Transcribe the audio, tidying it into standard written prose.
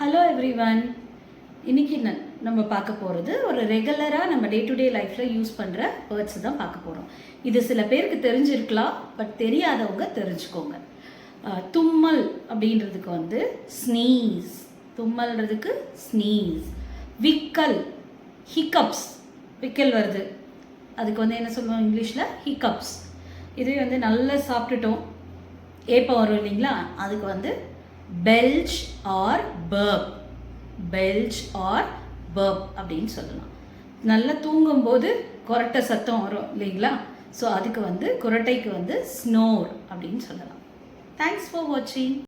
Hello everyone. இன்னைக்கு நம்ம பார்க்க போகிறது ஒரு ரெகுலராக நம்ம டே டு டே லைஃப்பில் யூஸ் பண்ணுற வேர்ட்ஸ் தான் பார்க்க போகிறோம். இது சில பேருக்கு தெரிஞ்சிருக்கலாம், பட் தெரியாதவங்க தெரிஞ்சுக்கோங்க. தும்மல் அப்படின்றதுக்கு வந்து ஸ்னீஸ், தும்மல்ன்றதுக்கு ஸ்னீஸ். விக்கல், ஹிக்கப்ஸ், விக்கல் வருது, அதுக்கு வந்து என்ன சொல்லுவோம் இங்கிலீஷில் ஹிக்கப்ஸ். இதே வந்து நல்லா சாப்பிட்டுட்டோம், ஏப்பம் வரும் இல்லைங்களா, அதுக்கு வந்து பெல்ச் ஆர் பர்ப், பெல்ச் ஆர் பர்ப் அப்படின்னு சொல்லலாம். நல்லா தூங்கும்போது குரட்டை சத்தம் வரும் இல்லைங்களா, ஸோ அதுக்கு வந்து குரட்டைக்கு வந்து ஸ்னோர் அப்படின்னு சொல்லலாம். தேங்க்ஸ் ஃபார் வாட்சிங்.